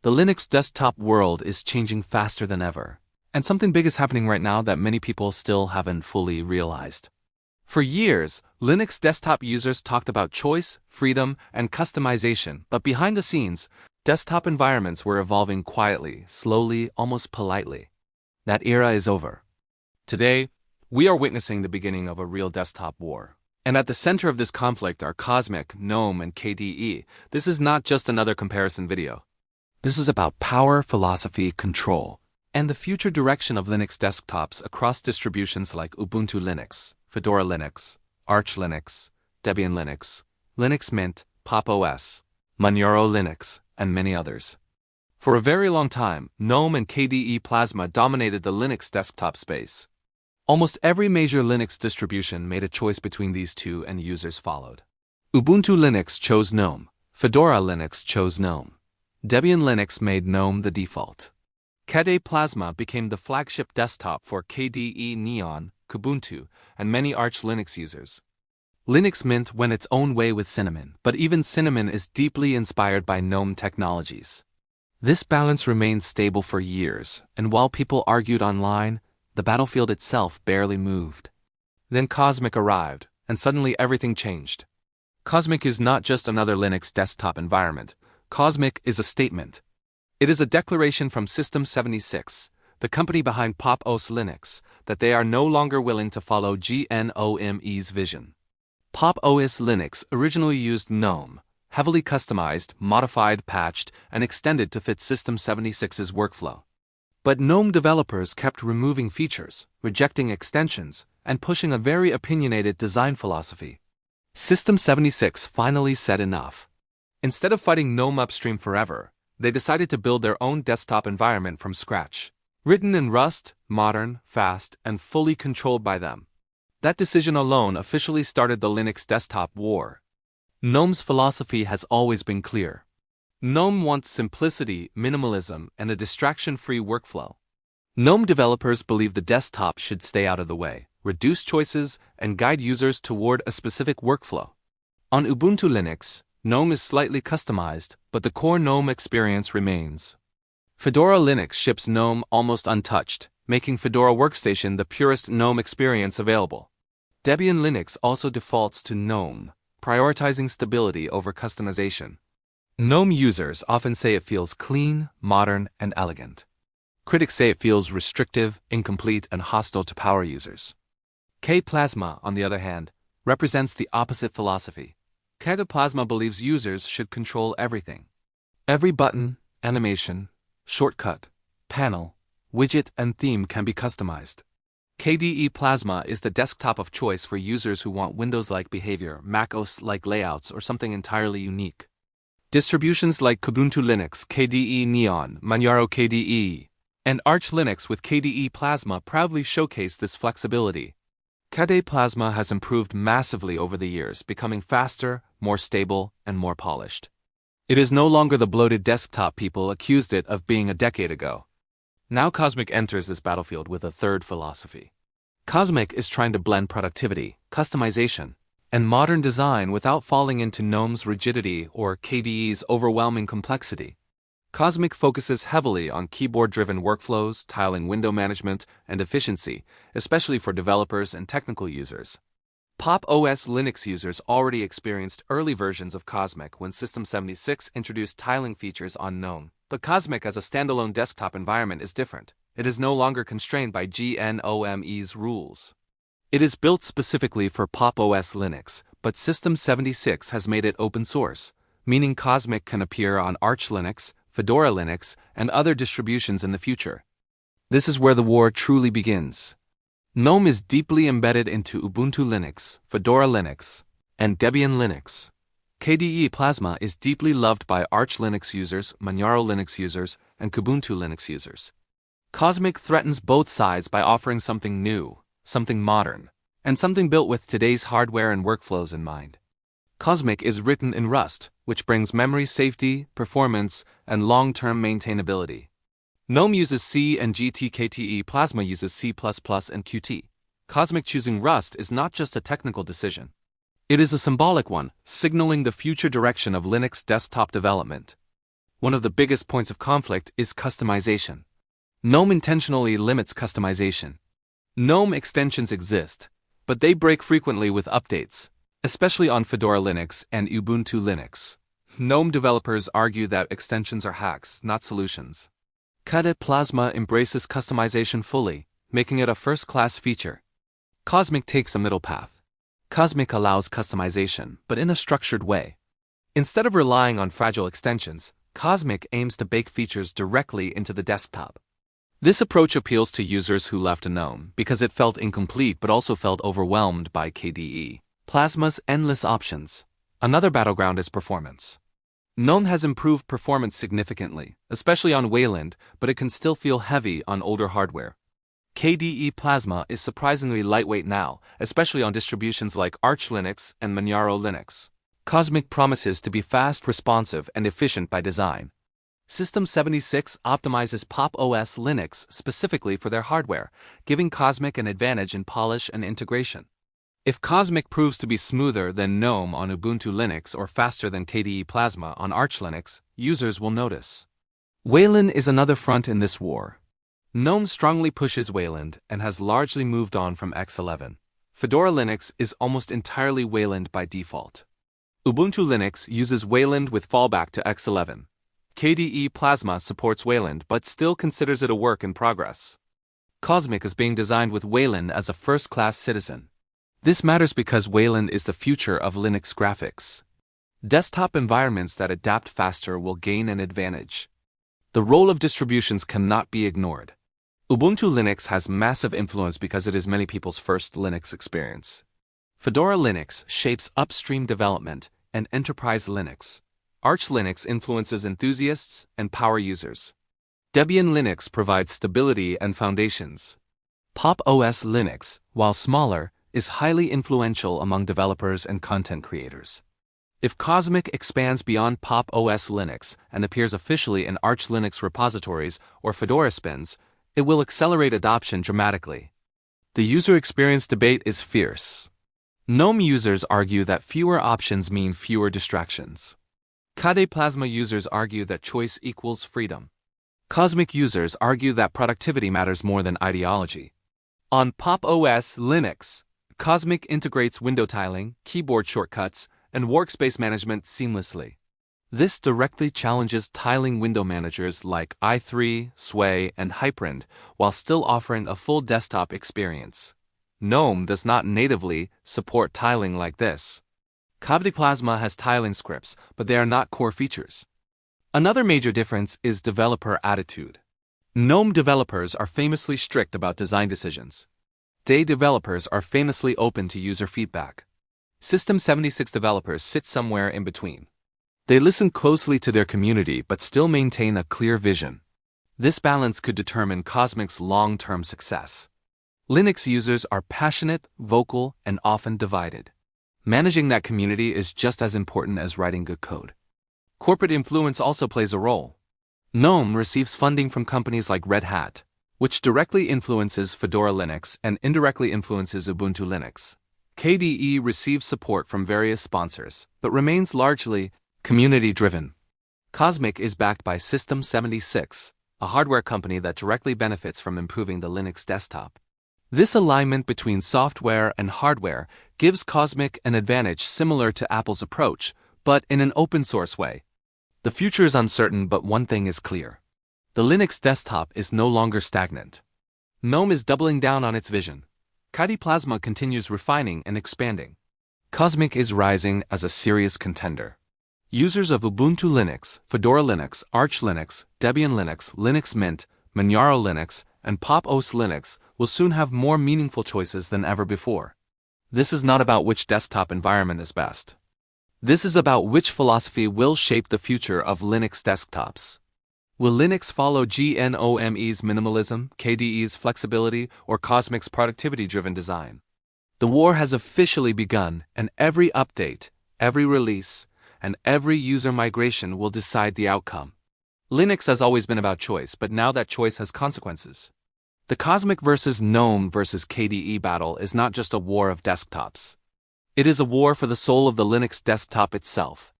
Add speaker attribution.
Speaker 1: The Linux desktop world is changing faster than ever, and something big is happening right now that many people still haven't fully realized. For years, Linux desktop users talked about choice, freedom, and customization, but behind the scenes, desktop environments were evolving quietly, slowly, almost politely. That era is over. Today, we are witnessing the beginning of a real desktop war. And at the center of this conflict are Cosmic, GNOME, and KDE. This is not just another comparison video. This is about power, philosophy, control, and the future direction of Linux desktops across distributions like Ubuntu Linux, Fedora Linux, Arch Linux, Debian Linux, Linux Mint, Pop! OS, Manjaro Linux, and many others. For a very long time, GNOME and KDE Plasma dominated the Linux desktop space. Almost every major Linux distribution made a choice between these two, and users followed. Ubuntu Linux chose GNOME, Fedora Linux chose GNOME. Debian Linux made GNOME the default. KDE Plasma became the flagship desktop for KDE Neon, Kubuntu, and many Arch Linux users. Linux Mint went its own way with Cinnamon, but even Cinnamon is deeply inspired by GNOME technologies. This balance remained stable for years, and while people argued online, the battlefield itself barely moved. Then Cosmic arrived, and suddenly everything changed. Cosmic is not just another Linux desktop environment. Cosmic is a statement. It is a declaration from System 76, the company behind Pop! OS Linux, that they are no longer willing to follow GNOME's vision. Pop! OS Linux originally used GNOME, heavily customized, modified, patched, and extended to fit System 76's workflow. But GNOME developers kept removing features, rejecting extensions, and pushing a very opinionated design philosophy. System 76 finally said enough. Instead of fighting GNOME upstream forever, they decided to build their own desktop environment from scratch. Written in Rust, modern, fast, and fully controlled by them. That decision alone officially started the Linux desktop war. GNOME's philosophy has always been clear. GNOME wants simplicity, minimalism, and a distraction-free workflow. GNOME developers believe the desktop should stay out of the way, reduce choices, and guide users toward a specific workflow. On Ubuntu Linux, GNOME is slightly customized, but the core GNOME experience remains. Fedora Linux ships GNOME almost untouched, making Fedora Workstation the purest GNOME experience available. Debian Linux also defaults to GNOME, prioritizing stability over customization. GNOME users often say it feels clean, modern, and elegant. Critics say it feels restrictive, incomplete, and hostile to power users. KDE Plasma, on the other hand, represents the opposite philosophy. KDE Plasma believes users should control everything. Every button, animation, shortcut, panel, widget, and theme can be customized. KDE Plasma is the desktop of choice for users who want Windows-like behavior, Mac OS-like layouts, or something entirely unique. Distributions like Kubuntu Linux, KDE Neon, Manjaro KDE, and Arch Linux with KDE Plasma proudly showcase this flexibility. KDE Plasma has improved massively over the years, becoming faster, more stable, and more polished. It is no longer the bloated desktop people accused it of being a decade ago. Now Cosmic enters this battlefield with a third philosophy. Cosmic is trying to blend productivity, customization, and modern design without falling into GNOME's rigidity or KDE's overwhelming complexity. Cosmic focuses heavily on keyboard-driven workflows, tiling window management, and efficiency, especially for developers and technical users. Pop! OS Linux users already experienced early versions of Cosmic when System 76 introduced tiling features on GNOME. But Cosmic as a standalone desktop environment is different. It is no longer constrained by GNOME's rules. It is built specifically for Pop! OS Linux, but System 76 has made it open source, meaning Cosmic can appear on Arch Linux, Fedora Linux, and other distributions in the future. This is where the war truly begins. GNOME is deeply embedded into Ubuntu Linux, Fedora Linux, and Debian Linux. KDE Plasma is deeply loved by Arch Linux users, Manjaro Linux users, and Kubuntu Linux users. Cosmic threatens both sides by offering something new, something modern, and something built with today's hardware and workflows in mind. Cosmic is written in Rust, which brings memory safety, performance, and long-term maintainability. GNOME uses C and KDE Plasma uses C++ and Qt. Cosmic choosing Rust is not just a technical decision. It is a symbolic one, signaling the future direction of Linux desktop development. One of the biggest points of conflict is customization. GNOME intentionally limits customization. GNOME extensions exist, but they break frequently with updates, especially on Fedora Linux and Ubuntu Linux. GNOME developers argue that extensions are hacks, not solutions. KDE Plasma embraces customization fully, making it a first-class feature. Cosmic takes a middle path. Cosmic allows customization, but in a structured way. Instead of relying on fragile extensions, Cosmic aims to bake features directly into the desktop. This approach appeals to users who left GNOME because it felt incomplete but also felt overwhelmed by KDE Plasma's endless options. Another battleground is performance. GNOME has improved performance significantly, especially on Wayland, but it can still feel heavy on older hardware. KDE Plasma is surprisingly lightweight now, especially on distributions like Arch Linux and Manjaro Linux. Cosmic promises to be fast, responsive, and efficient by design. System 76 optimizes Pop! OS Linux specifically for their hardware, giving Cosmic an advantage in polish and integration. If Cosmic proves to be smoother than GNOME on Ubuntu Linux or faster than KDE Plasma on Arch Linux, users will notice. Wayland is another front in this war. GNOME strongly pushes Wayland and has largely moved on from X11. Fedora Linux is almost entirely Wayland by default. Ubuntu Linux uses Wayland with fallback to X11. KDE Plasma supports Wayland but still considers it a work in progress. Cosmic is being designed with Wayland as a first-class citizen. This matters because Wayland is the future of Linux graphics. Desktop environments that adapt faster will gain an advantage. The role of distributions cannot be ignored. Ubuntu Linux has massive influence because it is many people's first Linux experience. Fedora Linux shapes upstream development and enterprise Linux. Arch Linux influences enthusiasts and power users. Debian Linux provides stability and foundations. Pop! OS Linux, while smaller, is highly influential among developers and content creators. If Cosmic expands beyond Pop! OS Linux and appears officially in Arch Linux repositories or Fedora spins, it will accelerate adoption dramatically. The user experience debate is fierce. GNOME users argue that fewer options mean fewer distractions. KDE Plasma users argue that choice equals freedom. Cosmic users argue that productivity matters more than ideology. On Pop! OS Linux, Cosmic integrates window tiling, keyboard shortcuts, and workspace management seamlessly. This directly challenges tiling window managers like i3, Sway, and Hyperend, while still offering a full desktop experience. GNOME does not natively support tiling like this. KDE Plasma has tiling scripts, but they are not core features. Another major difference is developer attitude. GNOME developers are famously strict about design decisions. KDE developers are famously open to user feedback. System 76 developers sit somewhere in between. They listen closely to their community but still maintain a clear vision. This balance could determine Cosmic's long-term success. Linux users are passionate, vocal, and often divided. Managing that community is just as important as writing good code. Corporate influence also plays a role. GNOME receives funding from companies like Red Hat, which directly influences Fedora Linux and indirectly influences Ubuntu Linux. KDE receives support from various sponsors, but remains largely community-driven. Cosmic is backed by System 76, a hardware company that directly benefits from improving the Linux desktop. This alignment between software and hardware gives Cosmic an advantage similar to Apple's approach, but in an open-source way. The future is uncertain, but one thing is clear. The Linux desktop is no longer stagnant. GNOME is doubling down on its vision. KDE Plasma continues refining and expanding. Cosmic is rising as a serious contender. Users of Ubuntu Linux, Fedora Linux, Arch Linux, Debian Linux, Linux Mint, Manjaro Linux, and Pop! OS Linux will soon have more meaningful choices than ever before. This is not about which desktop environment is best. This is about which philosophy will shape the future of Linux desktops. Will Linux follow GNOME's minimalism, KDE's flexibility, or Cosmic's productivity-driven design? The war has officially begun, and every update, every release, and every user migration will decide the outcome. Linux has always been about choice, but now that choice has consequences. The Cosmic versus GNOME versus KDE battle is not just a war of desktops. It is a war for the soul of the Linux desktop itself.